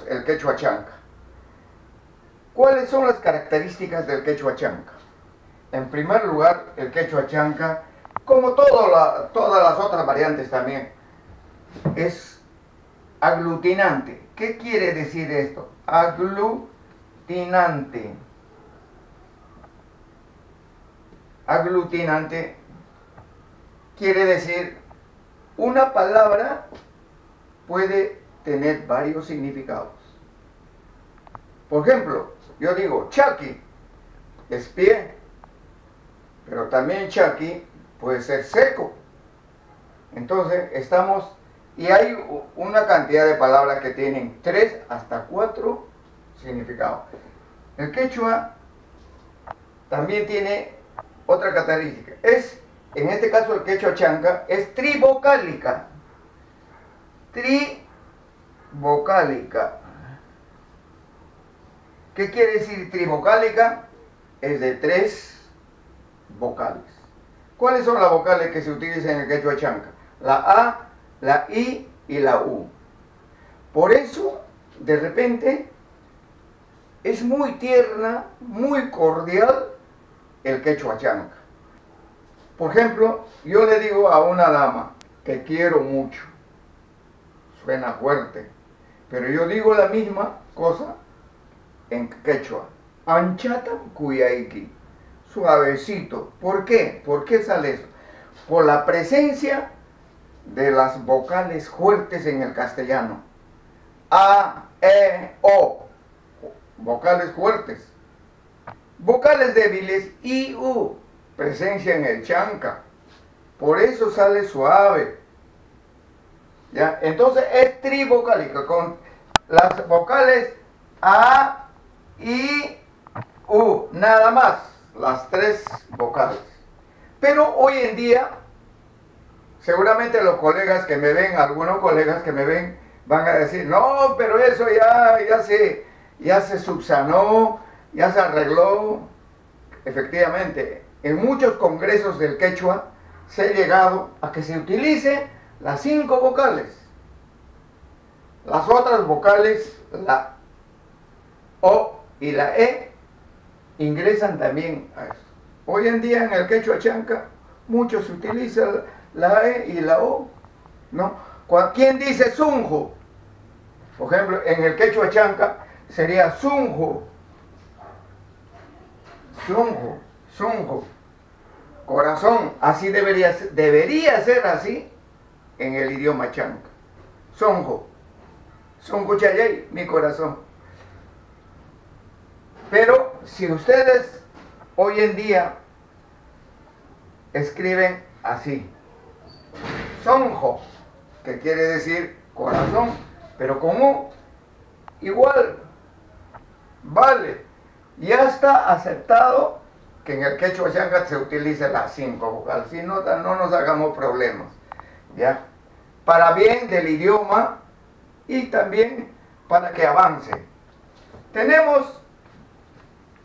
El quechua chanca. ¿Cuáles son las características del quechua chanca? En primer lugar, el quechua chanca, como todas las otras variantes también, es aglutinante. ¿Qué quiere decir esto? Aglutinante. Aglutinante quiere decir una palabra puede tener varios significados. Por ejemplo, yo digo chaqui, es pie, pero también chaqui puede ser seco. Entonces estamos, y hay una cantidad de palabras que tienen 3 hasta 4 significados. El quechua también tiene otra característica. En este caso el quechua chanca es trivocálica. Trivocálica. ¿Qué quiere decir trivocálica? Es de 3 vocales. ¿Cuáles son las vocales que se utilizan en el quechua chanca? La A, la I y la U. Por eso, de repente, es muy tierna, muy cordial el quechua chanca. Por ejemplo, yo le digo a una dama, te quiero mucho. Suena fuerte, pero yo digo la misma cosa en quechua. Anchatam cuyaiki. Suavecito. ¿Por qué? ¿Por qué sale eso? Por la presencia de las vocales fuertes en el castellano. A, E, O. Vocales fuertes. Vocales débiles, I, U. Presencia en el chanca. Por eso sale suave. ¿Ya? Entonces es trivocálica con las vocales A, I, U. Nada más. Las 3 vocales. Pero hoy en día, seguramente los colegas que me ven, algunos colegas que me ven, van a decir, no, pero eso ya se subsanó, ya se arregló. Efectivamente, en muchos congresos del quechua se ha llegado a que se utilice las 5 vocales. Las otras vocales, la O y la E, ingresan también a eso. Hoy en día en el quechua chanca, muchos se utilizan la E y la O, ¿no? ¿Quién dice sunjo? Por ejemplo, en el quechua chanca sería sunjo. Sunjo, sunjo. Corazón, así debería ser así en el idioma chanca. Sunjo. Sunjo chayay, mi corazón. Pero si ustedes hoy en día escriben así, sonjo, que quiere decir corazón, pero como igual, vale, ya está aceptado que en el quechua chanca se utilice las 5 vocales, si no, no nos hagamos problemas, ¿ya? Para bien del idioma y también para que avance. Tenemos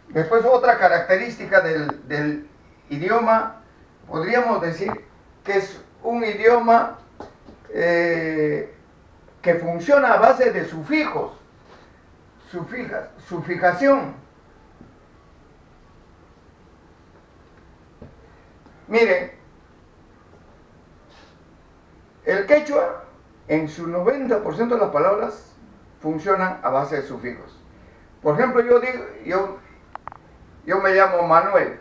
después otra característica del idioma, podríamos decir que es un idioma que funciona a base de sufijos, sufijación. Miren, el quechua en su 90% de las palabras funcionan a base de sufijos. Por ejemplo, yo me llamo Manuel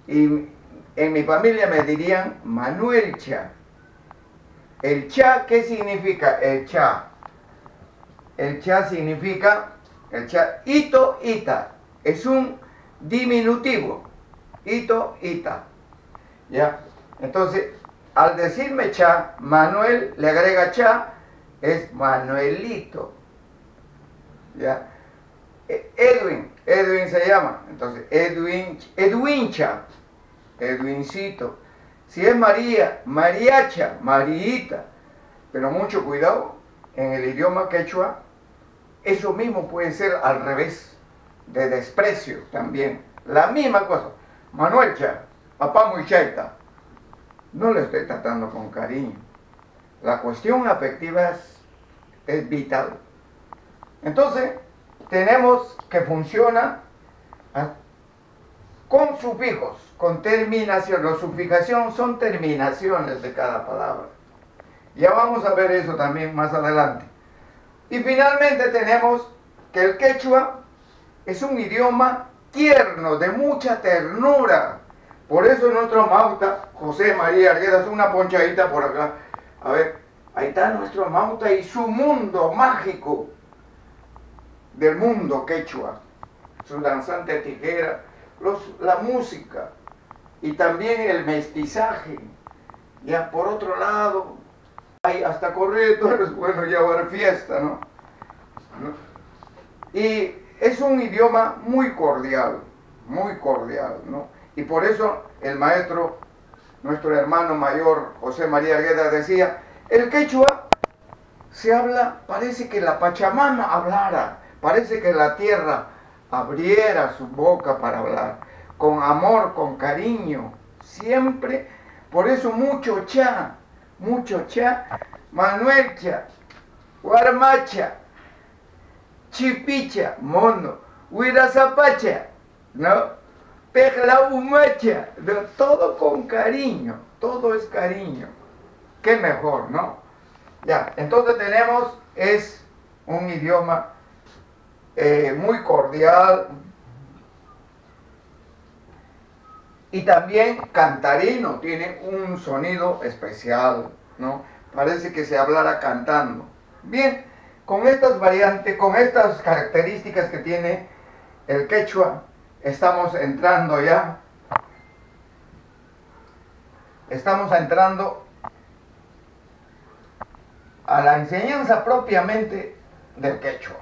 y en mi familia me dirían Manuel Cha. El cha, ¿qué significa el cha? El cha significa, ito, ita, es un diminutivo, ito, ita, ¿ya? Entonces, al decirme cha, Manuel le agrega cha, es Manuelito, ¿ya? Edwin se llama, entonces Edwincha, Edwincito. Si es María, Mariacha, Mariita. Pero mucho cuidado, en el idioma quechua, eso mismo puede ser al revés, de desprecio también. La misma cosa, Manuelcha, papá muy chaita. No le estoy tratando con cariño. La cuestión afectiva es vital. Entonces, tenemos que funciona con sufijos, con terminación. La sufijación son terminaciones de cada palabra. Ya vamos a ver eso también más adelante. Y finalmente tenemos que el quechua es un idioma tierno, de mucha ternura. Por eso nuestro Mauta, José María Arguedas, es una ponchadita por acá. A ver, ahí está nuestro Mauta y su mundo mágico del mundo quechua. Su danzante tijera, la música y también el mestizaje. Ya por otro lado, hay hasta corredores, bueno, ya va a haber fiesta, ¿no? Y es un idioma muy cordial, ¿no? Y por eso el maestro, nuestro hermano mayor, José María Arguedas, decía, el quechua se habla, parece que la Pachamama hablara, parece que la tierra abriera su boca para hablar, con amor, con cariño, siempre, por eso mucho cha, Manuelcha, Guarmacha, Chipicha, mono, Huirazapacha, ¿no? Pejla Humacha, ¿no? Todo con cariño, todo es cariño. Qué mejor, ¿no? Ya, entonces tenemos, es un idioma muy cordial y también cantarino, tiene un sonido especial, ¿no? Parece que se hablara cantando. Bien, con estas variantes, con estas características que tiene el quechua, estamos entrando a la enseñanza propiamente del quechua.